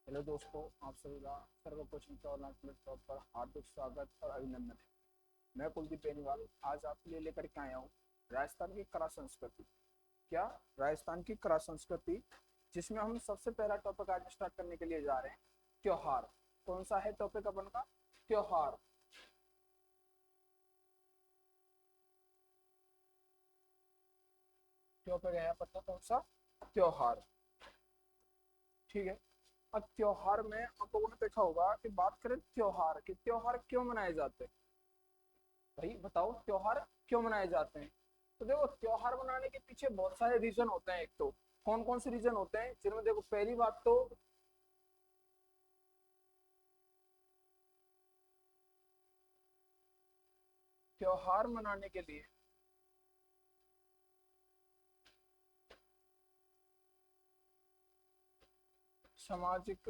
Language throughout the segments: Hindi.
हेलो दोस्तों, आप सभी का सर्व कोचिंग के ऑनलाइन प्लेटफॉर्म पर हार्दिक स्वागत और अभिनंदन है। मैं कुलदीप बेनीवाल आज आपके लिए लेकर के आया हूँ राजस्थान की कला संस्कृति। क्या राजस्थान की कला संस्कृति, जिसमें हम सबसे पहला टॉपिक आज स्टार्ट करने के लिए जा रहे हैं, त्योहार। कौन सा है टॉपिक अपन का? त्योहार। टॉपिक है अपन का कौन सा? त्योहार। ठीक है। अब त्योहार में आप लोगों ने देखा होगा कि बात करें त्योहार की, त्योहार क्यों मनाए जाते हैं? भाई बताओ, त्योहार क्यों मनाए जाते हैं? तो देखो, त्योहार मनाने के पीछे बहुत सारे रीजन होते हैं। एक तो कौन कौन से रीजन होते हैं, जिनमें देखो पहली बात तो त्योहार मनाने के लिए सामाजिक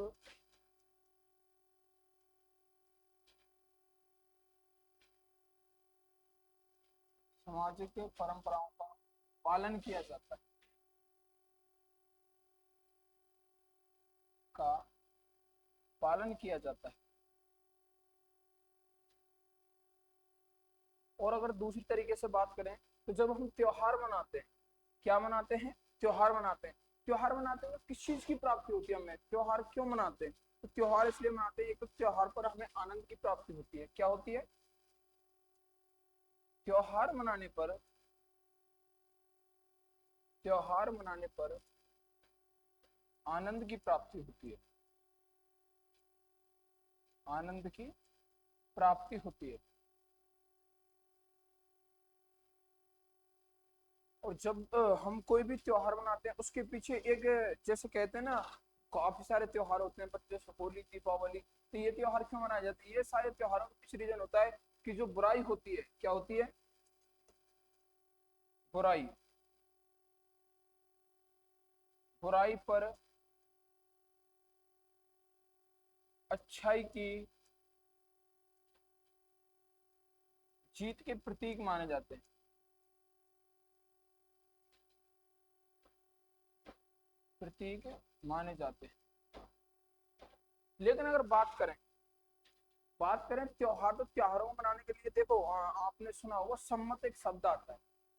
सामाजिक परंपराओं का पालन किया जाता है, का पालन किया जाता है। और अगर दूसरी तरीके से बात करें तो जब हम त्योहार मनाते हैं, क्या मनाते हैं? त्योहार मनाते हैं। त्योहार मनाते हैं तो किस चीज की प्राप्ति होती है हमें? त्योहार क्यों मनाते हैं? तो त्योहार इसलिए मनाते हैं, एक तो त्योहार पर हमें आनंद की प्राप्ति होती है। क्या होती है? त्योहार मनाने पर त्योहार मनाने पर आनंद की प्राप्ति होती है। आनंद की प्राप्ति होती है। और जब हम कोई भी त्योहार मनाते हैं, उसके पीछे एक जैसे कहते हैं ना, काफी सारे त्योहार होते हैं, पर जैसे होली, दीपावली, तो ये त्योहार क्यों मनाए जाते हैं? ये सारे त्योहारों का पीछे रीजन होता है कि जो बुराई होती है, क्या होती है? बुराई। बुराई पर अच्छाई की जीत के प्रतीक माने जाते हैं। प्रतीक माने जाते हैं। लेकिन अगर बात करें त्योहार, तो त्योहारों को मनाने के लिए देखो, आपने सुना होगा सम्मत एक शब्द आता है।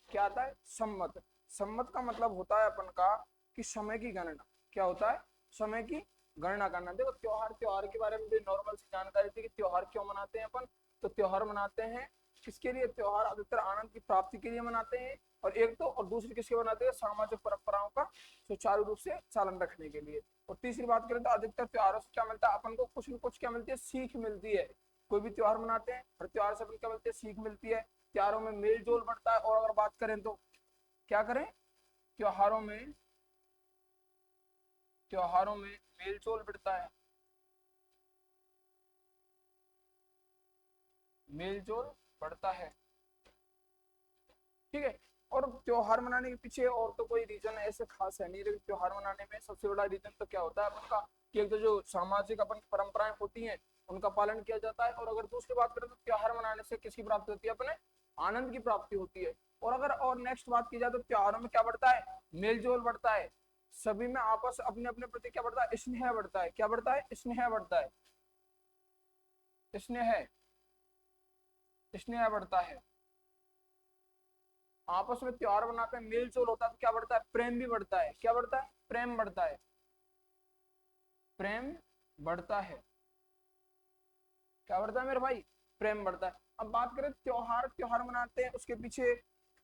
क्या आता है? सम्मत। सम्मत का मतलब होता है अपन का कि समय की गणना। क्या होता है? समय की गणना करना। देखो, त्योहार त्योहार के बारे में भी नॉर्मल सी जानकारी थी कि त्योहार क्यों मनाते हैं अपन। तो त्योहार मनाते हैं किसके लिए? त्योहार अधिकतर आनंद की प्राप्ति के लिए मनाते हैं। और एक तो, और दूसरी किसके मनाते हैं? सामाजिक परंपराओं का सुचारू रूप से चालन रखने के लिए। और तीसरी बात करें तो अधिकतर त्योहारों से क्या मिलता है अपन को? कुछ न कुछ क्या मिलती है? सीख मिलती है। कोई भी त्योहार मनाते हैं, हर त्योहार से अपन क्या मिलती है? सीख मिलती है। त्योहारों में मेल जोल बढ़ता है। और अगर बात करें तो क्या करें? त्योहारों में त्योहारों में मेल जोल बढ़ता है। मेल जोल बढ़ता है। ठीक है। और त्योहार मनाने के पीछे और तो कोई रीजन ऐसे खास है नहीं, लेकिन त्योहार मनाने में सबसे बड़ा रीजन तो क्या होता है अपन का, कि एक तो जो सामाजिक अपन की परंपराएं होती हैं, उनका पालन किया जाता है। और अगर दूसरी बात करें तो त्योहार मनाने से किसकी प्राप्ति होती है? अपने आनंद की प्राप्ति होती है। और अगर और नेक्स्ट बात की जाए तो त्योहारों में क्या बढ़ता है? मेल जोल बढ़ता है। सभी में आपस अपने अपने प्रति क्या बढ़ता है? स्नेह बढ़ता है। क्या बढ़ता है? स्नेह बढ़ता है। स्नेह स्नेह बढ़ता है। आपस में त्योहार बनाते हैं, मेल जोल होता है, तो क्या बढ़ता है? प्रेम भी बढ़ता है। क्या बढ़ता है? प्रेम बढ़ता है। प्रेम बढ़ता है। क्या बढ़ता है मेरे भाई? प्रेम बढ़ता है। अब बात करें त्योहार त्योहार मनाते हैं, उसके पीछे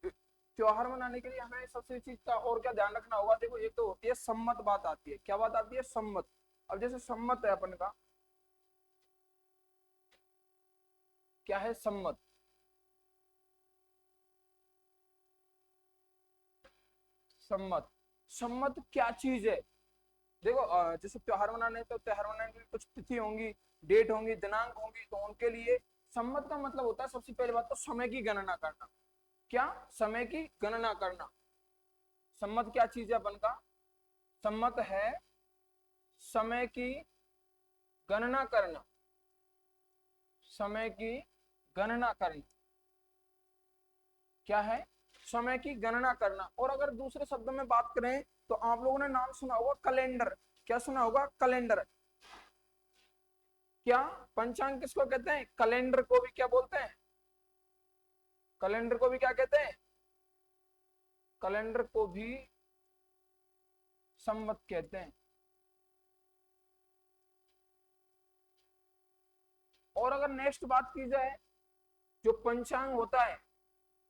त्योहार मनाने के लिए हमें सबसे चीज का और क्या ध्यान रखना होगा? देखो, एक तो होती है सम्मत बात आती है। क्या बात आती है? सम्मत। अब जैसे सम्मत है अपन का, क्या है सम्मत? सम्मत। सम्मत क्या चीज है? देखो, जैसे त्योहार मनाने हैं, तो त्योहार मनाने के लिए कुछ तिथि होंगी, डेट होंगी, दिनांक होंगी, तो उनके लिए सम्मत का मतलब होता है सबसे पहली बात तो समय की गणना करना। क्या? समय की गणना करना। सम्मत क्या चीज है अपन का? सम्मत है समय की गणना करना। समय की गणना करना क्या है? समय की गणना करना। और अगर दूसरे शब्दों में बात करें तो आप लोगों ने नाम सुना होगा कैलेंडर। क्या सुना होगा? कैलेंडर। क्या पंचांग किसको कहते हैं? कैलेंडर को भी क्या बोलते हैं? कैलेंडर को भी क्या कहते हैं? कैलेंडर को भी संवत कहते हैं। और अगर नेक्स्ट बात की जाए, जो पंचांग होता है,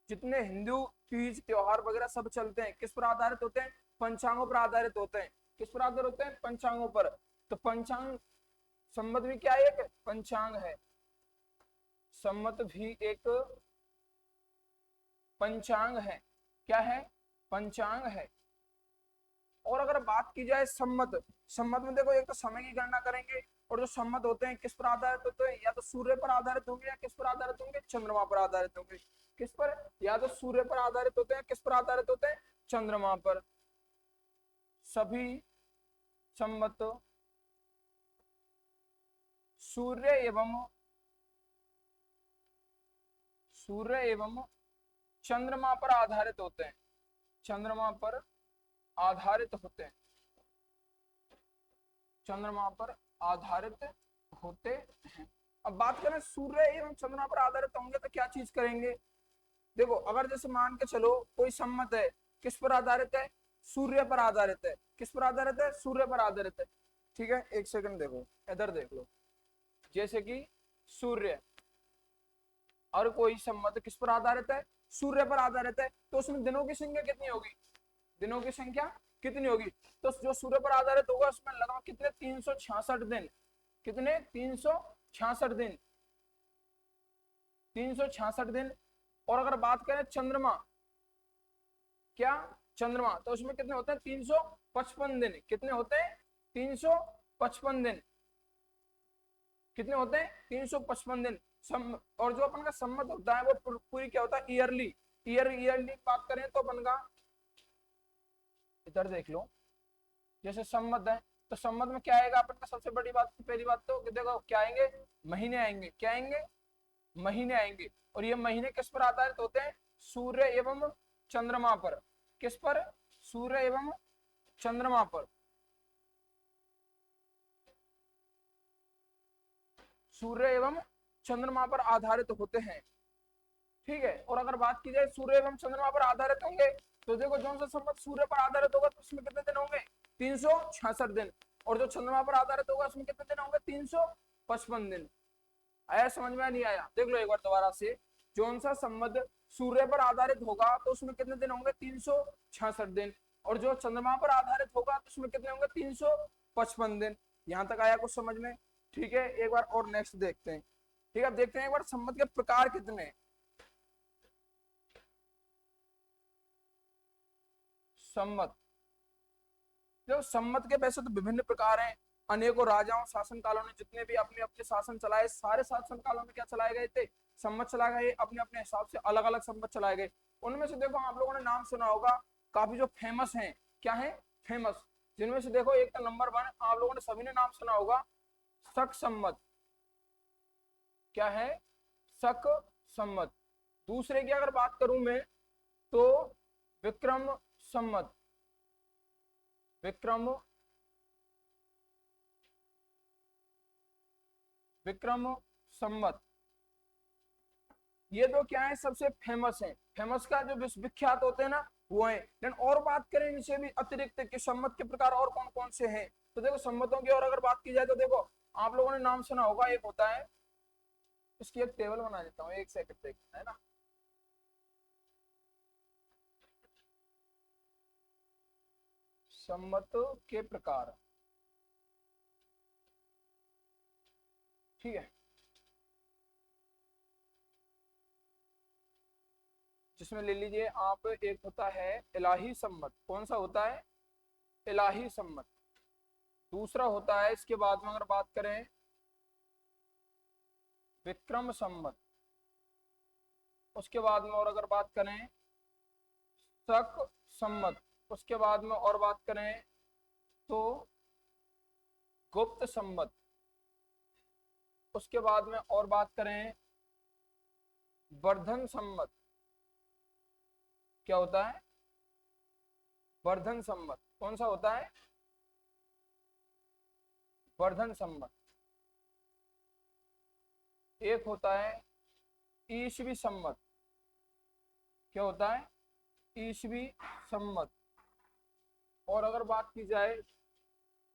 जितने हिंदू तीज त्योहार वगैरह सब चलते हैं, किस पर आधारित होते हैं? पंचांगों पर आधारित होते हैं। किस पर आधारित होते हैं? पंचांगों पर। तो पंचांग, संवत भी क्या है? एक पंचांग है। संवत भी एक पंचांग है। क्या है? पंचांग है। और अगर बात की जाए संवत, संवत में देखो एक तो समय की गणना करेंगे, और जो संवत होते हैं किस पर आधारित होते हैं? या तो सूर्य पर आधारित होंगे, या किस पर आधारित होंगे? चंद्रमा पर आधारित होंगे। किस पर? या तो सूर्य पर आधारित होते हैं, किस पर आधारित होते हैं? चंद्रमा पर। सभी संवत सूर्य एवं चंद्रमा पर आधारित होते हैं। चंद्रमा पर आधारित होते हैं। चंद्रमा पर आधारित होते हैं। अब बात करें सूर्य एवं चंद्रमा पर आधारित होंगे तो क्या चीज करेंगे? देखो, अगर जैसे मान के चलो कोई संमत है, किस पर आधारित है? सूर्य पर आधारित है। किस पर आधारित है? सूर्य पर आधारित है। ठीक है, एक सेकंड देखो, इधर देख लो। जैसे कि सूर्य, और कोई संमत किस पर आधारित है? सूर्य पर आधारित है। तो उसमें दिनों की संख्या कितनी होगी? दिनों की संख्या कितनी होगी? तो जो सूर्य पर आधारित होगा उसमें लगभग कितने? 366 दिन। कितने? 366 दिन। 366 दिन। और अगर बात करें चंद्रमा, क्या? चंद्रमा, तो उसमें कितने होते हैं? 355 दिन। कितने होते हैं? 355 दिन। कितने होते हैं? 355 दिन। और जो अपन का सम्मत होता है वो पूरी क्या होता है? ईयरली। ईयरली बात करें तो अपन का, इधर देख लो, जैसे सम्मत है, तो सम्मत में क्या आएगा अपन का? सबसे बड़ी बात, पहली बात तो देखो क्या आएंगे? महीने आएंगे। क्या आएंगे? महीने आएंगे। और ये महीने किस पर आधारित होते हैं? सूर्य एवं चंद्रमा पर। किस पर? सूर्य एवं चंद्रमा पर। सूर्य एवं चंद्रमा पर आधारित होते हैं। ठीक है, और अगर बात की जाए सूर्य एवं चंद्रमा पर आधारित होंगे, तो देखो जो सा संवत सूर्य पर आधारित होगा तो उसमें कितने दिन होंगे? 366 दिन। और जो चंद्रमा पर आधारित होगा उसमें कितने दिन होंगे? 355 दिन। आया समझ में? नहीं आया? देख लो एक बार दोबारा से। जो सा संवत सूर्य पर आधारित होगा तो उसमें कितने दिन होंगे? 366 दिन। और जो चंद्रमा पर आधारित होगा तो उसमें कितने होंगे? 355 दिन। यहां तक आया कुछ समझ में? ठीक है, एक बार और नेक्स्ट देखते हैं। ठीक है, अब देखते हैं एक बार संवत के प्रकार कितने हैं। संवत, जो संवत के वैसे तो विभिन्न प्रकार हैं। अनेकों राजाओं शासन कालों ने जितने भी अपने अपने शासन चलाए, सारे शासन कालों में क्या चलाए गए थे? संवत चलाए गए। अपने अपने हिसाब से अलग अलग संवत चलाए गए। उनमें से देखो आप लोगों ने नाम सुना होगा, काफी जो फेमस हैं। क्या है? फेमस। जिनमें से देखो एक तो नंबर 1 आप लोगों ने सभी ने नाम सुना होगा, शक संवत। क्या है? शक संवत। दूसरे की अगर बात करूं मैं, तो विक्रम संवत। विक्रम विक्रम संवत। ये तो क्या है? सबसे फेमस है। फेमस का जो विश्वविख्यात होते हैं ना, वो है। लेकिन और बात करें इनसे भी अतिरिक्त कि संवत के प्रकार और कौन कौन से हैं, तो देखो संवतों की और अगर बात की जाए तो देखो आप लोगों ने नाम सुना होगा, एक होता है, इसकी एक टेबल बना देता हूँ, एक सेकंड देखना है ना। संवत के प्रकार, ठीक है, जिसमें ले लीजिए आप, एक होता है इलाही संवत। कौन सा होता है? इलाही संवत। दूसरा होता है, इसके बाद में अगर बात करें, विक्रम संवत। उसके बाद में और अगर बात करें, शक संवत। उसके बाद में और बात करें तो गुप्त संवत। उसके बाद में और बात करें, वर्धन संवत। क्या होता है? वर्धन संवत। कौन सा होता है? वर्धन संवत। एक होता है ईसवी संवत। क्या होता है? ईसवी संवत। और अगर बात की जाए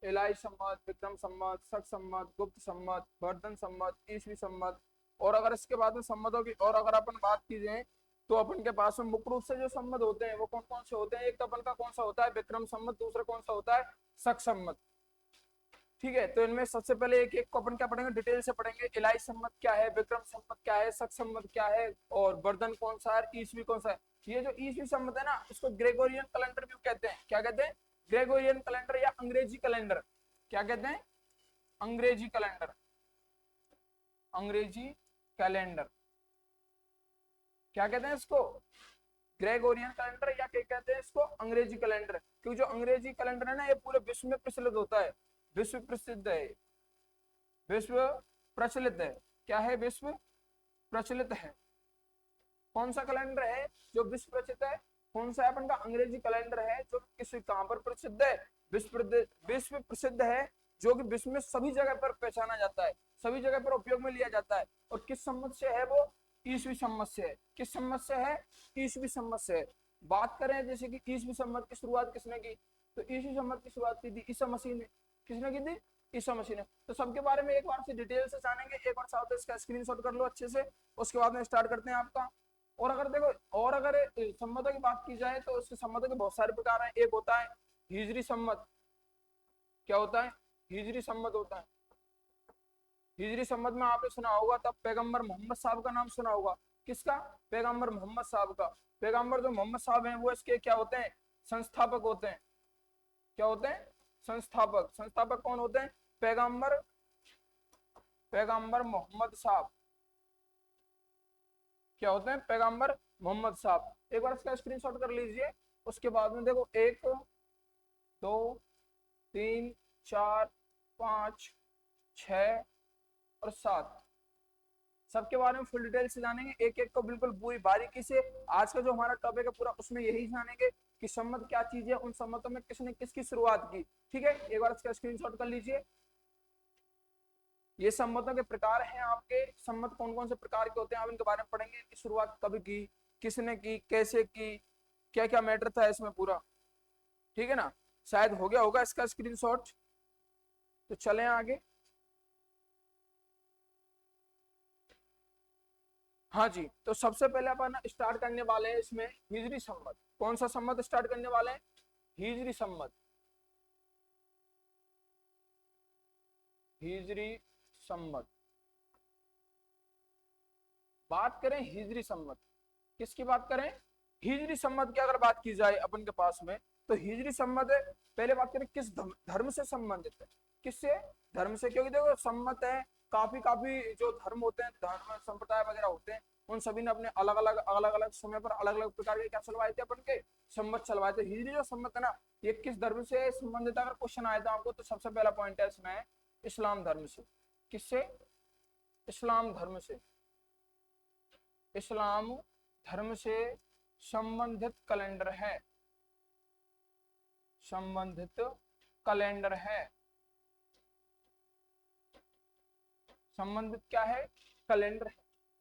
इलाई संवत, विक्रम संवत, शक संवत, गुप्त संवत, वर्धन संवत, ईसवी संवत, और अगर इसके बाद में संवतों की और अगर अपन बात की जाए तो अपन के पास में मुख्य रूप से जो संवत होते हैं वो कौन कौन से होते हैं? एक तो अपन का कौन सा होता है? विक्रम संवत। दूसरा कौन सा होता है? शक संवत। ठीक है, तो इनमें सबसे पहले एक एक को अपन क्या पढ़ेंगे? डिटेल से पढ़ेंगे। इलाई संवत क्या है, विक्रम संवत क्या है, शक संवत क्या है, और वर्धन कौन सा है, ईसवी कौन सा है। ये जो ईसवी संवत है ना, इसको ग्रेगोरियन कैलेंडर भी कहते हैं। क्या कहते हैं? ग्रेगोरियन कैलेंडर या अंग्रेजी कैलेंडर। क्या कहते हैं? अंग्रेजी कैलेंडर। अंग्रेजी कैलेंडर क्या कहते हैं इसको? ग्रेगोरियन कैलेंडर, या क्या कहते हैं इसको? अंग्रेजी कैलेंडर। क्योंकि जो अंग्रेजी कैलेंडर है ना, ये पूरे विश्व में प्रचलित होता है। विश्व प्रसिद्ध है, विश्व प्रचलित है। क्या है? विश्व प्रचलित है। कौन सा कैलेंडर है जो विश्व प्रसिद्ध है? कौन सा है? अपन का अंग्रेजी कैलेंडर है, जो किसी कहां पर प्रसिद्ध है? विश्व प्रसिद्ध है, जो कि विश्व में सभी जगह पर पहचाना जाता है, सभी जगह पर उपयोग में लिया जाता है। और किस संवत से है वो? ईसवी संवत से है। किस संवत से है? ईसवी संवत से है। बात करें जैसे कि ईसवी संवत की शुरुआत किसने की? तो ईसवी संवत की शुरुआत की थी ईसा मसीह ने। किसने की थी? ईसा मसीह ने। तो सबके बारे में एक बार से डिटेल से जानेंगे। एक बार साथ इसका स्क्रीनशॉट कर लो अच्छे से, उसके बाद में स्टार्ट करते हैं आपका। और अगर देखो, और अगर संवतों की बात की जाए तो उसके संवतों के बहुत सारे प्रकार हैं। एक होता है हिजरी संवत। क्या होता है? हिजरी संवत होता है। हिजरी संवत में आपने सुना होगा तब पैगंबर मोहम्मद साहब का नाम सुना होगा। किसका? पैगंबर मोहम्मद साहब का। पैगंबर जो मोहम्मद साहब हैं वो इसके क्या होते हैं? संस्थापक होते हैं। क्या होते हैं? संस्थापक। संस्थापक कौन होते हैं? पैगंबर, पैगंबर मोहम्मद साहब क्या होते हैं? पैगंबर मोहम्मद साहब। एक बार इसका स्क्रीनशॉट कर लीजिए। उसके बाद में देखो, 1 2 3 4 5 6 और 7, सबके बारे में फुल डिटेल से जानेंगे, एक एक को बिल्कुल पूरी बारीकी से। आज का जो हमारा टॉपिक है पूरा उसमें यही जानेंगे कि संवत क्या चीज है, उन संवतों में किसने किसकी शुरुआत की। ठीक है, एक बार इसका स्क्रीनशॉट कर लीजिए। ये संवतों के प्रकार हैं आपके। संवत कौन कौन से प्रकार के होते हैं आप इनके बारे में पढ़ेंगे। इनकी शुरुआत कब की, किसने की, कैसे की, क्या क्या मैटर था इसमें पूरा। ठीक है ना? शायद हो गया होगा इसका स्क्रीनशॉट। तो चलें आगे। हाँ जी, तो सबसे पहले अपन स्टार्ट करने वाले हैं इसमें हिजरी संवत। कौन सा संवत स्टार्ट करने वाले हैं? हिजरी संवत। हिजरी संवत। बात करें हिजरी संवत, किसकी बात करें? हिजरी संवत की अगर बात की जाए अपन के पास में, तो हिजरी संवत है। पहले बात करें किस धर्म से संबंधित है? किससे? धर्म से। क्योंकि देखो संवत है, काफी काफी जो धर्म होते हैं, धर्म संप्रदाय वगैरह होते हैं, उन सभी ने अपने अलग अलग समय पर अलग अलग प्रकार के क्या चलवाए थे? अपन के संवत चलवाए थे। हिजरी जो संवत है ना, ये किस धर्म से संबंधित? अगर क्वेश्चन आया था आपको तो सबसे पहला पॉइंट है इसमें इस्लाम धर्म से। किससे? इस्लाम धर्म से। इस्लाम धर्म से संबंधित कैलेंडर है। संबंधित कैलेंडर है। संबंधित क्या है? कैलेंडर है।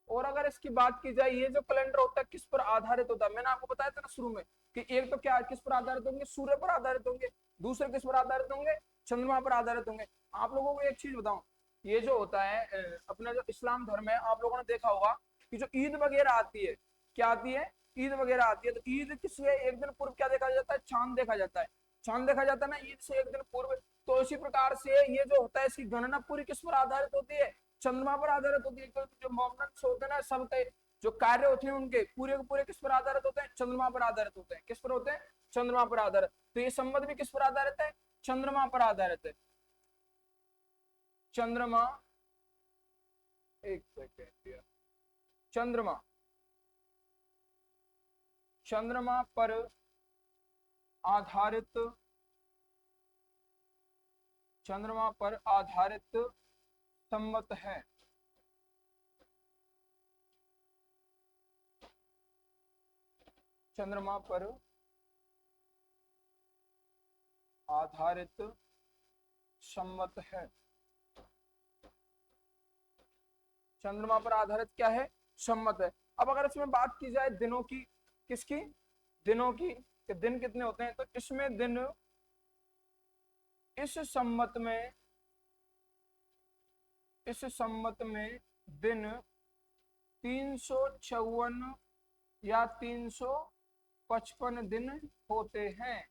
और अगर इसकी बात की जाए, ये जो कैलेंडर होता है किस पर आधारित होता है? मैंने आपको बताया था ना शुरू में कि एक तो क्या किस पर आधारित होंगे? सूर्य पर आधारित होंगे। दूसरे किस पर आधारित होंगे? चंद्रमा पर आधारित होंगे। आप लोगों को एक चीज बताऊं, ये जो होता है अपना जो इस्लाम धर्म है, आप लोगों ने देखा होगा कि जो ईद वगैरह आती है, क्या आती है? ईद वगैरह आती है। तो ईद किससे एक दिन पूर्व क्या देखा जाता है? चांद देखा जाता है। चांद देखा जाता है ना ईद से एक दिन पूर्व। तो इसी प्रकार से ये जो होता है इसकी गणना पूरी किस पर आधारित होती है? चंद्रमा पर आधारित होती है। क्योंकि जो मोमेंट्स होते हैं ना, सबके जो कार्य होते हैं उनके पूरे के पूरे किस पर आधारित होते हैं? चंद्रमा पर आधारित होते हैं। किस पर होते हैं? चंद्रमा पर आधारित। तो ये संवत भी किस पर आधारित है? चंद्रमा पर आधारित है। चंद्रमा, एक सेकेंड, चंद्रमा, चंद्रमा पर आधारित, चंद्रमा पर आधारित संवत है। चंद्रमा पर आधारित संवत है। चंद्रमा पर आधारित क्या है, सम्मत है। अब अगर इसमें बात की जाए दिनों की, किसकी, दिनों की, कि दिन कितने होते हैं, तो इसमें दिन इस सम्मत में, इस सम्मत में दिन 354 या 355 दिन होते हैं।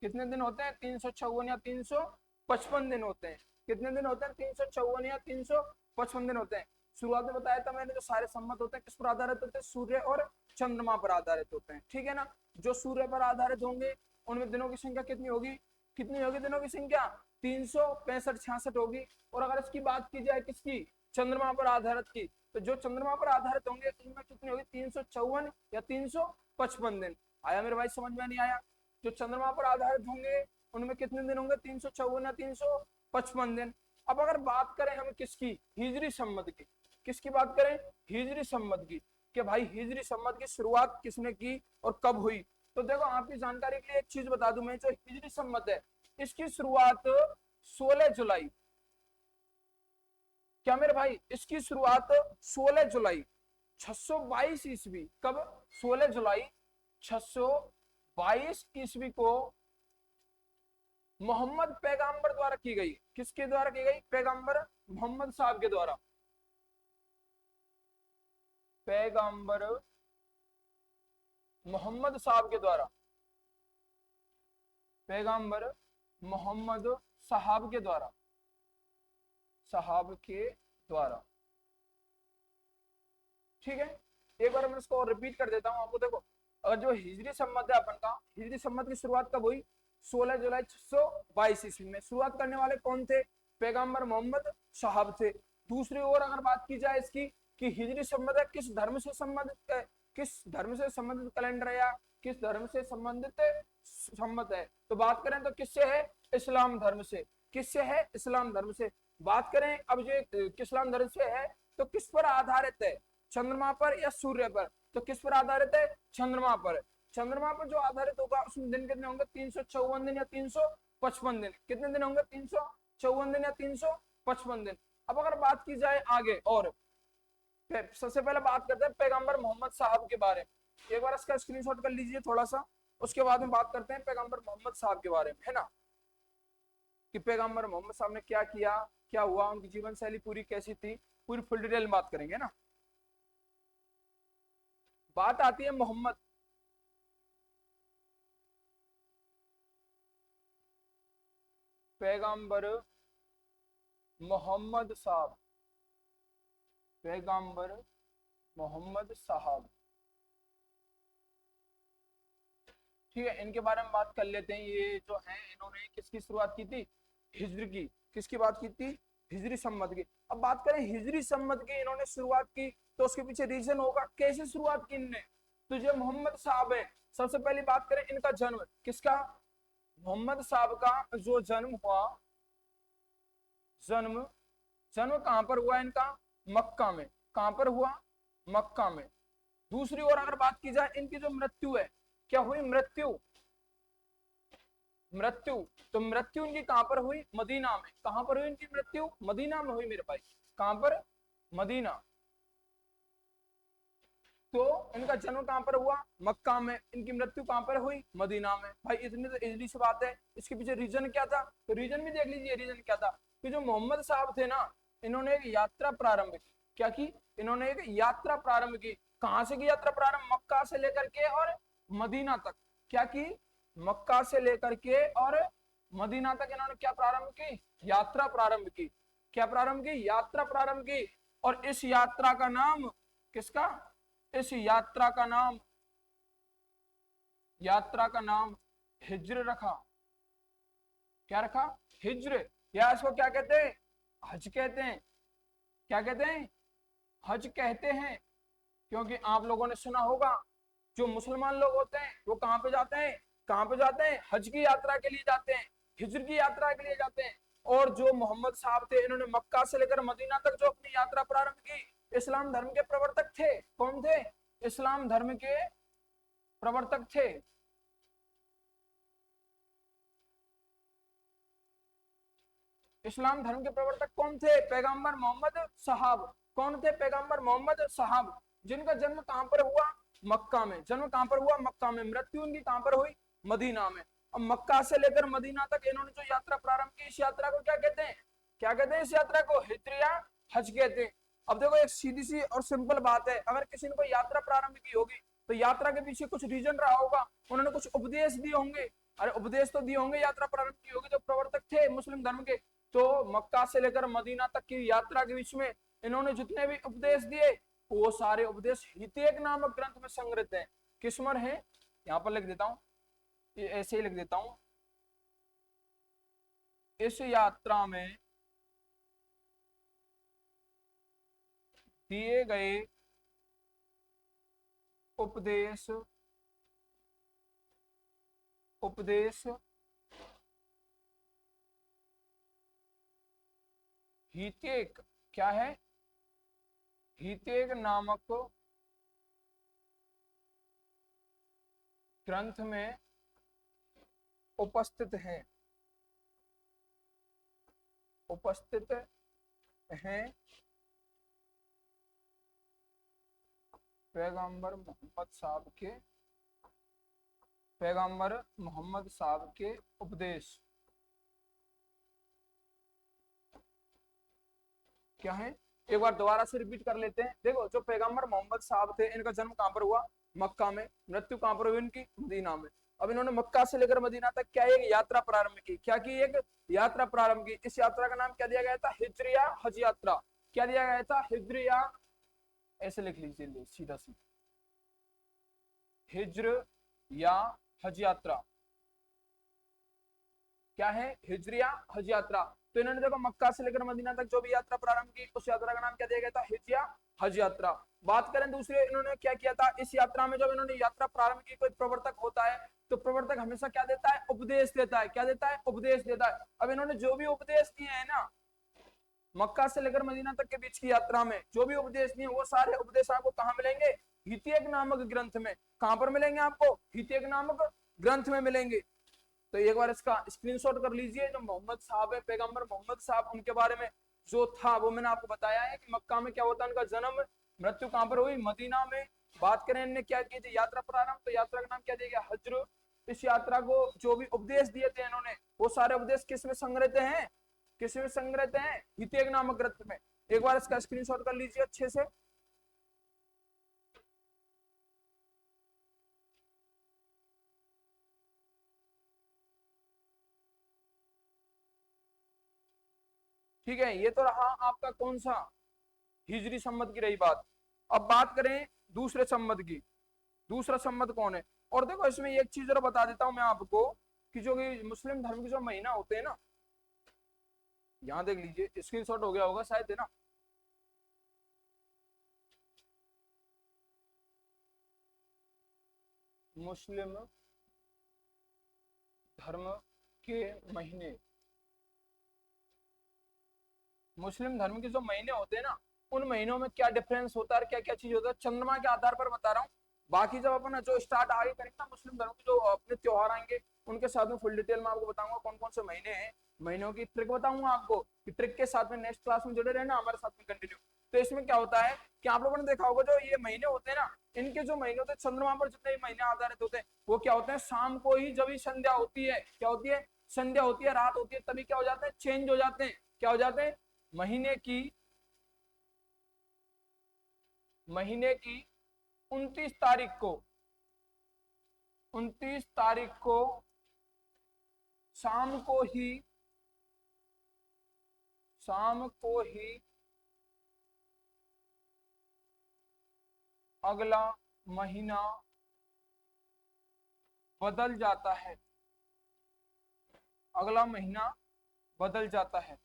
कितने दिन होते हैं, 354 या 355 दिन होते हैं। कितने दिन होते हैं, 354 या 355 दिन होते हैं। शुरुआत में बताया था मैंने, जो सारे सम्मत होते हैं किस पर आधारित होते हैं, सूर्य और चंद्रमा पर आधारित होते हैं, ठीक है ना। जो सूर्य पर आधारित होंगे उनमें दिनों की संख्या कितनी होगी, कितनी होगी दिनों की संख्या, 365-66 होगी। और अगर इसकी बात की जाए किसकी, चंद्रमा पर आधारित की, तो जो चंद्रमा पर आधारित होंगे उनमें कितनी होगी, 354 या 355 दिन। आया मेरे भाई, समझ में नहीं आया। जो चंद्रमा पर आधारित होंगे उनमें कितने दिन होंगे, 354 या 355 दिन। अब अगर बात करें हम किसकी, हिजरी सम्मत की, किसकी बात करें, हिजरी सम्मत की, कि भाई हिजरी सम्मत की शुरुआत किसने की और कब हुई। तो देखो आपकी जानकारी के लिए एक चीज बता दूं मैं, जो हिजरी सम्मत है इसकी शुरुआत 16 जुलाई, क्या मेरे भाई, इसकी शुरुआत 16 जुलाई 622 ईस्वी, कब, 16 जुलाई 622 ईस्वी को मोहम्मद पैगंबर द्वारा की गई। किसके द्वारा की गई, पैगंबर मोहम्मद साहब के द्वारा, पैगंबर मोहम्मद साहब के द्वारा, पैगंबर मोहम्मद साहब के द्वारा, साहब के द्वारा, ठीक है। एक बार मैं इसको रिपीट कर देता हूं आपको। देखो अगर जो हिजरी सम्मत है अपन का, हिजरी सम्मत की शुरुआत कब हुई, 16 जुलाई 622 ईस्वी में। शुरुआत करने वाले कौन थे, पैगंबर मोहम्मद साहब थे। दूसरी ओर अगर बात की जाए इसकी कि हिजरी सम्मत है किस धर्म से संबंधित है, किस धर्म से संबंधित कैलेंडर है या किस धर्म से संबंधित सम्मत है, तो बात करें तो किससे है, इस्लाम धर्म से। किससे है, इस्लाम धर्म से। बात करें अब जो इस्लाम धर्म से है तो किस पर आधारित है, चंद्रमा पर या सूर्य पर, तो किस पर आधारित है, चंद्रमा पर। चंद्रमा पर जो आधारित होगा उसमें दिन कितने होंगे, 354 दिन या 355 दिन। कितने दिन होंगे, 354 दिन या 355 दिन। अब अगर बात की जाए आगे, और सबसे पहले बात करते हैं पैगंबर मोहम्मद साहब के बारे में। एक बार इसका स्क्रीनशॉट कर लीजिए थोड़ा सा, उसके बाद में बात करते हैं पैगंबर मोहम्मद साहब के बारे में, है ना, कि पैगंबर मोहम्मद साहब ने क्या किया, क्या हुआ, उनकी जीवन शैली पूरी कैसी थी, पूरी फुल डिटेल में बात करेंगे ना। बात आती है मोहम्मद, पैगंबर मोहम्मद साहब, पैगंबर मोहम्मद साहब, ठीक है। इनके बारे में बात कर लेते हैं। ये जो है इन्होंने किसकी शुरुआत की थी, हिजरी की, किसकी बात की थी, हिजरी सम्मत की। अब बात करें हिजरी सम्मत की इन्होंने शुरुआत की, तो उसके पीछे रीजन होगा कैसे शुरुआत की इनने। तो जो मोहम्मद साहब है, सबसे पहली बात करें इनका जन्म, किसका, मोहम्मद साहब का जो जन्म हुआ, जन्म, जन्म कहां पर हुआ इनका, मक्का में। कहां पर हुआ, मक्का में। दूसरी ओर अगर बात की जाए इनकी जो मृत्यु है, क्या हुई, मृत्यु, मृत्यु, तो मृत्यु इनकी कहां पर हुई, मदीना में। कहां पर हुई इनकी मृत्यु, मदीना में हुई मेरे भाई। कहां पर, मदीना। तो इनका जन्म कहां पर हुआ, मक्का में। इनकी मृत्यु कहां पर हुई, मदीना में। भाई इतनी तो इजली सी बात है। इसके पीछे रीजन क्या था, तो रीजन भी देख लीजिए, रीजन क्या था कि जो मोहम्मद साहब थे ना, इन्होंने एक यात्रा प्रारंभ की। क्या की, इन्होंने एक यात्रा प्रारंभ की। कहां से की यात्रा प्रारंभ, मक्का से लेकर के और मदीना तक। क्या की, मक्का से लेकर के और मदीना तक इन्होंने क्या प्रारंभ की, यात्रा प्रारंभ की। क्या प्रारंभ की, यात्रा प्रारंभ की। और इस यात्रा का नाम किसका, इस यात्रा का नाम, यात्रा का नाम हिज्र रखा। क्या रखा, हिज्र, या इसको क्या कहते हैं, हज कहते हैं। क्या कहते हैं, हज कहते हैं। क्योंकि आप लोगों ने सुना होगा जो मुसलमान लोग होते हैं वो कहां पे जाते हैं, कहां पे जाते हैं, हज की यात्रा के लिए जाते हैं, हिज्र की यात्रा के लिए जाते हैं। और जो मोहम्मद साहब थे इन्होंने मक्का से लेकर मदीना तक जो अपनी यात्रा प्रारंभ की, इस्लाम धर्म के प्रवर्तक थे। कौन थे, इस्लाम धर्म के प्रवर्तक थे। इस्लाम धर्म के प्रवर्तक कौन थे, पैगंबर मोहम्मद साहब। कौन थे? पैगंबर मोहम्मद साहब, जिनका जन्म कहां पर हुआ? मक्का में। जन्म कहां पर हुआ? मक्का में। मृत्यु उनकी कहां पर हुई? मदीना में। अब मक्का से लेकर मदीना तक इन्होंने जो यात्रा प्रारंभ की, इस यात्रा को क्या कहते हैं? क्या कहते हैं इस यात्रा को? हिजरिया हज कहते हैं। अब देखो एक सीधी सी और सिंपल बात है, अगर किसी ने कोई यात्रा प्रारंभ की होगी तो यात्रा के पीछे कुछ रीजन रहा होगा, उन्होंने कुछ उपदेश दिए होंगे। अरे उपदेश तो दिए होंगे, यात्रा प्रारंभ की होगी, जो प्रवर्तक थे मुस्लिम धर्म के। तो मक्का से लेकर मदीना तक की यात्रा के बीच में इन्होंने जितने भी उपदेश दिए, वो सारे उपदेश हितेक नामक ग्रंथ में संग्रहित है। किसमर है? यहाँ पर लिख देता हूँ, ऐसे ही लिख देता हूँ। इस यात्रा में दिए गए उपदेश उपदेश हितेक, क्या है? हितेक नामक ग्रंथ में उपस्थित हैं, उपस्थित हैं। पैगंबर मोहम्मद साहब के, पैगंबर मोहम्मद साहब के उपदेश क्या है? एक बार दोबारा से रिपीट कर लेते हैं। देखो, जो पैगंबर मोहम्मद साहब थे, इनका जन्म कहां पर हुआ? मक्का में। मृत्यु कहां पर हुई इनकी? मदीना में। अब इन्होंने मक्का से लेकर मदीना तक क्या एक यात्रा प्रारंभ की। क्या की? एक यात्रा प्रारंभ की। इस यात्रा का नाम क्या दिया गया था? हिजरिया हज यात्रा। क्या दिया गया था? हिजरिया, ऐसे लिख लीजिए सीधा सीधा, हिज्र या हज यात्रा। क्या है? हिजरिया हज यात्रा। तो इन्होंने देखो मक्का से लेकर मदीना तक जो भी यात्रा प्रारंभ की, उस यात्रा का नाम क्या दिया गया था? हिजरिया हज यात्रा। बात करें दूसरे, इन्होंने क्या किया था इस यात्रा में? जब इन्होंने यात्रा प्रारंभ की, कोई प्रवर्तक होता है तो प्रवर्तक हमेशा क्या देता है? उपदेश देता है। क्या देता है? उपदेश देता है। अब इन्होंने जो भी उपदेश दिए हैं ना, मक्का से लेकर मदीना तक के बीच की यात्रा में जो भी उपदेश दिए, वो सारे उपदेश आपको कहाँ मिलेंगे? हितेक नामक ग्रंथ में। कहां पर मिलेंगे आपको? हितेक नामक ग्रंथ में मिलेंगे। तो एक बार इसका स्क्रीनशॉट कर लीजिए। जो मोहम्मद साहब है, पैगंबर मोहम्मद साहब, उनके बारे में जो था वो मैंने आपको बताया है कि मक्का में क्या होता है उनका जन्म, मृत्यु कहां पर हुई? मदीना में। बात करें इनने क्या की थी यात्रा प्रारंभ, तो यात्रा का नाम क्या दिया गया? हज्र। इस यात्रा को जो भी उपदेश दिए थे इन्होंने, वो सारे उपदेश किस में संग्रहित हैं? किस में संग्रहित हैं? हितेक नामक ग्रंथ में। एक बार इसका स्क्रीनशॉट कर लीजिए अच्छे से। ठीक है, ये तो रहा आपका कौन सा? हिजरी संमत की रही बात। अब बात करें दूसरे संमत की। दूसरा संमत कौन है? और देखो इसमें एक चीज जरा बता देता हूं मैं आपको कि जो कि मुस्लिम धर्म के जो महीना होते हैं ना, यहाँ देख लीजिए, स्क्रीनशॉट हो गया होगा शायद, है ना? मुस्लिम धर्म के महीने, मुस्लिम धर्म के जो महीने होते हैं ना, उन महीनों में क्या डिफरेंस होता है, क्या क्या चीज होता है, चंद्रमा के आधार पर बता रहा हूँ। बाकी जब अपन जो स्टार्ट आगे करेंगे ना, मुस्लिम धर्म के जो अपने त्योहार आएंगे, उनके साथ में फुल डिटेल में आपको बताऊंगा कौन कौन से महीने हैं। महीनों की ट्रिक बताऊंगा आपको, कि ट्रिक के साथ में नेक्स्ट क्लास में जुड़े रहना हमारे साथ में कंटिन्यू। तो इसमें क्या होता है कि आप लोगों ने देखा होगा, जो ये महीने होते हैं ना, इनके जो महीने होते हैं चंद्रमा पर जितने भी महीने आधारित होते हैं, वो क्या होते हैं? शाम को ही जब ही संध्या होती है, क्या होती है? संध्या होती है, रात होती है, तभी क्या हो जाते हैं? चेंज हो जाते हैं। क्या हो जाते हैं? महीने की, महीने की 29 तारीख को, 29 तारीख को शाम को ही, शाम को ही अगला महीना बदल जाता है। अगला महीना बदल जाता है।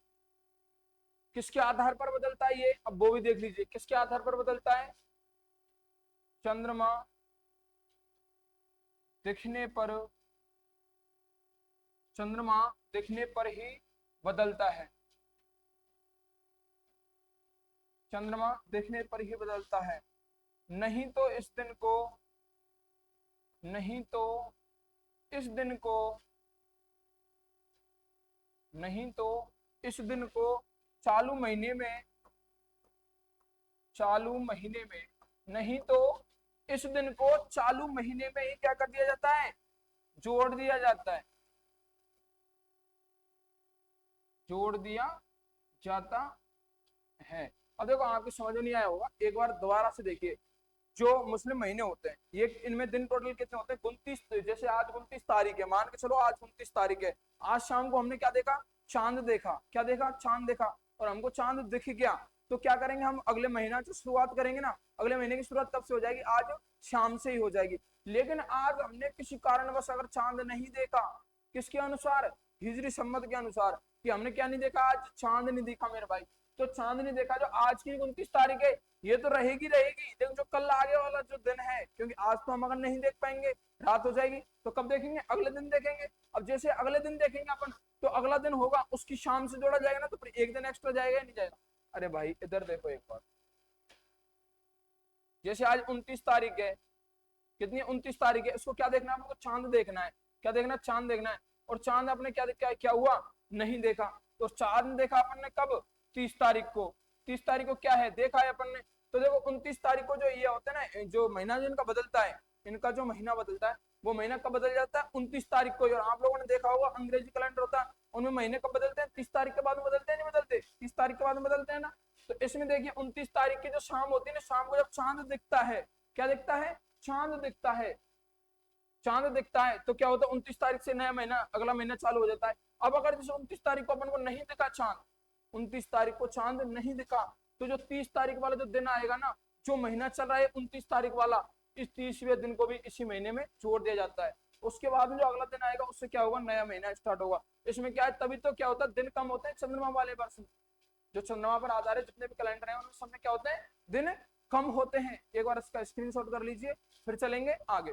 किसके आधार पर बदलता है ये? अब वो भी देख लीजिए, किसके आधार पर बदलता है? चंद्रमा दिखने पर, चंद्रमा दिखने पर ही बदलता है। चंद्रमा दिखने पर ही बदलता है। नहीं तो इस दिन को, नहीं तो इस दिन को, नहीं तो इस दिन को चालू महीने में, चालू महीने में, नहीं तो इस दिन को चालू महीने में ही क्या कर दिया जाता है, जोड़ दिया जाता है, जोड़ दिया जाता है। अब देखो आपको समझ में नहीं आया होगा, एक बार दोबारा से देखिए। जो मुस्लिम महीने होते हैं ये, इनमें दिन टोटल कितने होते हैं, 29। जैसे आज 29 तारीख है, मान के चलो आज 29 तारीख है, आज शाम को हमने क्या देखा, चांद देखा, क्या देखा, चांद देखा, और हमको चांद दिख गया, तो क्या करेंगे हम, अगले महीना जो शुरुआत करेंगे ना, अगले महीने की शुरुआत कब से हो जाएगी, आज शाम से ही हो जाएगी। लेकिन आज हमने किसी कारणवश अगर चांद नहीं देखा, किसके अनुसार, हिजरी सम्मत के अनुसार, कि हमने क्या नहीं देखा, आज चांद नहीं देखा मेरे भाई, तो चांद नहीं देखा, जो आज की 29 तारीख है ये तो रहेगी रहेगी, लेकिन जो कल आगे वाला जो दिन है, क्योंकि आज तो हम अगर नहीं देख पाएंगे, रात हो जाएगी, तो कब देखेंगे, अगले दिन देखेंगे। अब जैसे अगले दिन देखेंगे अपन, तो अगला दिन होगा उसकी शाम से जोड़ा जाएगा ना, तो फिर एक दिन एक्स्ट्रा जाएगा या नहीं जाएगा। अरे भाई इधर देखो एक बार, जैसे आज 29 तारीख है, कितनी 29 तारीख है, इसको क्या देखना है हमको, चांद देखना है, क्या देखना है, चांद देखना है। और चांद आपने क्या हुआ, नहीं देखा, तो चांद देखा अपन ने कब, 30 तारीख को, 30 तारीख को क्या है, देखा है अपन ने। तो देखो 29 तारीख को जो ये होता है ना, जो महीना जिनका बदलता है, इनका जो महीना बदलता है, वो महीना कब बदल जाता है, 29 तारीख को। और आप लोगों ने देखा होगा अंग्रेजी कैलेंडर होता है, उनमें महीने कब बदलते हैं, 30 तारीख के बाद में बदलते हैं, नहीं बदलते, 30 तारीख के बाद में बदलते हैं ना। तो इसमें देखिए 29 तारीख की जो शाम होती है ना, शाम को जब चांद दिखता है, क्या दिखता है, चांद दिखता है, चांद दिखता है, तो क्या होता है, 29 तारीख से नया महीना, अगला महीना चालू हो जाता है। अब अगर जैसे 29 तारीख को अपन को नहीं दिखा चांद, 29 तारीख को चांद नहीं दिखा, तो जो 30 तारीख वाला जो दिन आएगा ना, जो महीना चल रहा है 29 तारीख वाला, इस 30वें दिन को भी इसी महीने में जोड़ दिया जाता है। उसके बाद में जो अगला दिन आएगा उससे क्या होगा, नया महीना स्टार्ट होगा। इसमें क्या है, तभी तो क्या होता है, दिन कम होते हैं चंद्रमा वाले वर्ष में, जो चंद्रमा पर आधारित जितने भी कैलेंडर हैं उनमें सब में क्या होते हैं, दिन कम होते हैं। एक बार इसका स्क्रीनशॉट कर लीजिए, फिर चलेंगे आगे।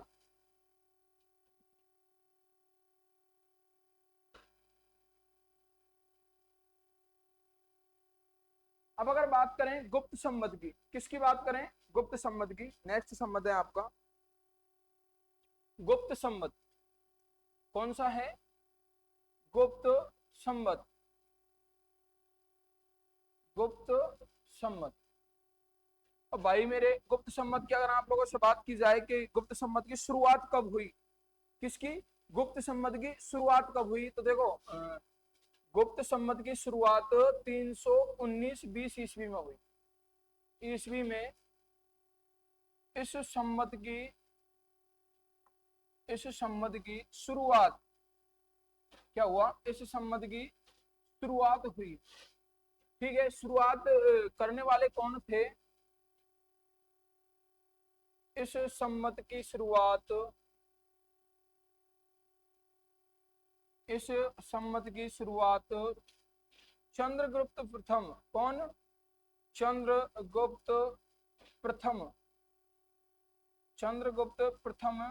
अब अगर बात करें गुप्त संवत की, किसकी बात करें, गुप्त संवत की, नेक्स्ट संवत है आपका गुप्त संवत। कौन सा है, गुप्त संवत, गुप्त संवत। अब भाई मेरे गुप्त संवत की अगर आप लोगों से बात की जाए कि गुप्त संवत की शुरुआत कब हुई, किसकी, गुप्त संवत की शुरुआत कब हुई, तो देखो गुप्त संवत की शुरुआत 319 ईस्वी में हुई, ईस्वी में इस संवत की, इस संवत की शुरुआत, क्या हुआ, इस संवत की शुरुआत हुई। ठीक है, शुरुआत करने वाले कौन थे, इस संवत की शुरुआत, इस संवत की शुरुआत चंद्रगुप्त प्रथम, कौन, चंद्रगुप्त प्रथम, चंद्रगुप्त प्रथम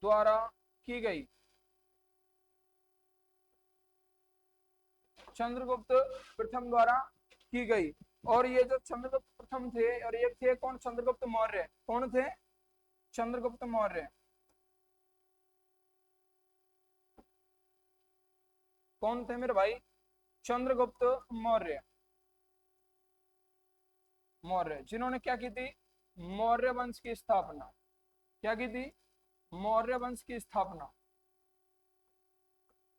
द्वारा की गई, चंद्रगुप्त प्रथम द्वारा की गई। और ये जो चंद्रगुप्त प्रथम थे, और एक थे कौन, चंद्रगुप्त मौर्य, कौन थे, चंद्रगुप्त मौर्य, कौन थे मेरे भाई, चंद्रगुप्त मौर्य, मौर्य जिन्होंने क्या की थी, मौर्य वंश की स्थापना, क्या की थी, मौर्य वंश की स्थापना।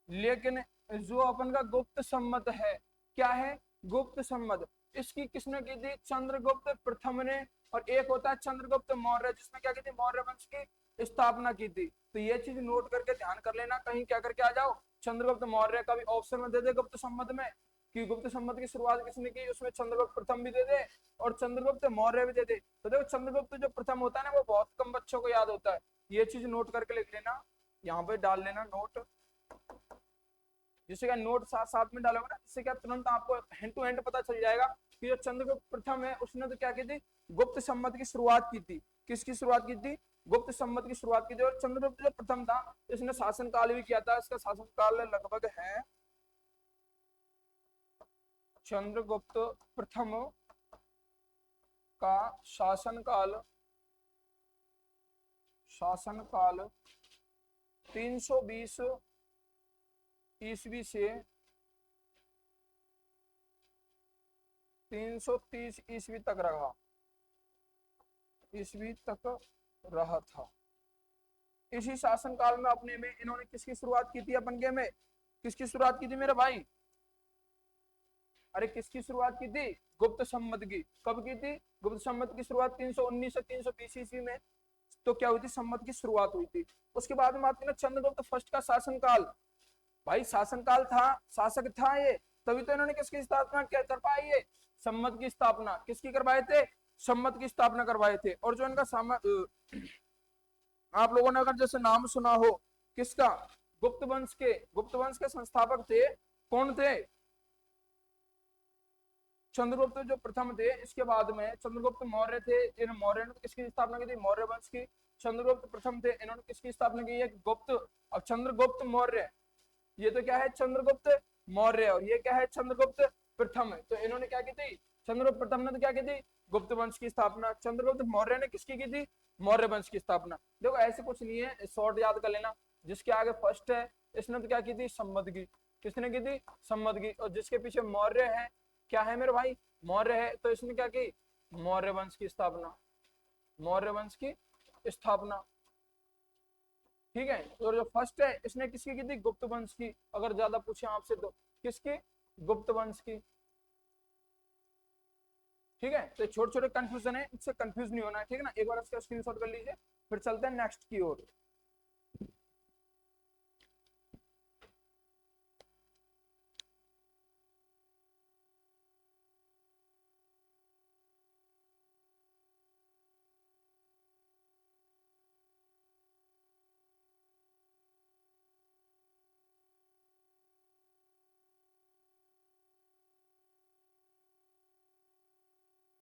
लेकिन जो अपन का गुप्त संवत है, क्या है, गुप्त संवत, इसकी किसने की थी, चंद्रगुप्त प्रथम ने। और एक होता है चंद्रगुप्त मौर्य, जिसने क्या की थी, मौर्य वंश की स्थापना की थी। तो ये चीज नोट करके ध्यान कर लेना, कहीं क्या करके आ जाओ, चंद्रगुप्त मौर्य का भी ऑप्शन में दे दे गुप्त संवत में, कि गुप्त संवत की शुरुआत किसने की, उसमें चंद्रगुप्त प्रथम भी दे दे और चंद्रगुप्त मौर्य भी दे दे। तो देखो चंद्रगुप्त जो प्रथम होता है ना, वो बहुत कम बच्चों को याद होता है, ये चीज नोट करके लिख लेना, यहाँ पे डाल लेना नोट, जिससे क्या नोट साथ साथ में डालोगे ना, जिससे क्या तुरंत आपको हैंड टू हैंड पता चल जाएगा कि जो चंद्रगुप्त प्रथम है उसने तो क्या की थी, गुप्त संवत की शुरुआत की थी। किसकी शुरुआत की थी, गुप्त संवत की शुरुआत की थी। और चंद्रगुप्त जो प्रथम था इसने शासन काल भी किया था, इसका शासन काल लगभग है, चंद्रगुप्त प्रथम का शासन काल, शासन काल 320 ईस्वी से 330 ईस्वी तक रहा, ईस्वी तक रहा था। इसी शासनकाल में अपने में इन्होंने किसकी शुरुआत की थी, अपन के में किसकी शुरुआत की थी मेरे भाई, अरे किसकी शुरुआत की थी, गुप्त संवत की। कब की थी, गुप्त संवत की शुरुआत 319 से 320 ईस्वी में। तो क्या हुई थी, संवत की शुरुआत हुई थी। उसके बाद में आती है ना चंद्रगुप्त फर्स्ट का शासनकाल। भाई शासनकाल था, शासक था ये, तभी तो इन्होंने किसकी स्थापना कर पाई है, संवत की स्थापना। किसकी करवाए थे, संवत की स्थापना करवाए थे। और जो इनका आप लोगों ने अगर जैसे नाम सुना हो किसका, गुप्त वंश के, गुप्त वंश के संस्थापक थे, कौन थे, चंद्रगुप्त जो प्रथम थे। इसके बाद में चंद्रगुप्त मौर्य थे, इन मौर्य ने किसकी स्थापना की थी, मौर्य वंश की। चंद्रगुप्त प्रथम थे, इन्होंने किसकी स्थापना की है, गुप्त। अब चंद्रगुप्त मौर्य, ये तो क्या है चंद्रगुप्त मौर्य, और ये क्या है चंद्रगुप्त प्रथम है। तो इन्होंने क्या की थी, चंद्रगुप्त प्रथम ने तो क्या की थी, गुप्त वंश की स्थापना। चंद्रगुप्त मौर्य ने किसकी की थी, मौर्य वंश की स्थापना। देखो ऐसे कुछ नहीं है, शॉर्ट याद कर लेना। जिसके आगे फर्स्ट है, इसने तो क्या की थी, संवत की। किसने की थी, संवत की। और जिसके पीछे मौर्य है, क्या है मेरे भाई, मौर्य है, तो इसने क्या की, मौर्य वंश की स्थापना, मौर्य वंश की स्थापना। ठीक है। और जो फर्स्ट है, इसने किसकी की थी, गुप्त वंश की। अगर ज्यादा पूछे आपसे तो किसकी, गुप्त वंश की। ठीक है। तो छोटे छोटे कंफ्यूजन है, इससे कंफ्यूज नहीं होना है, ठीक है ना। एक बार इसका स्क्रीनशॉट कर लीजिए, फिर चलते हैं नेक्स्ट की ओर।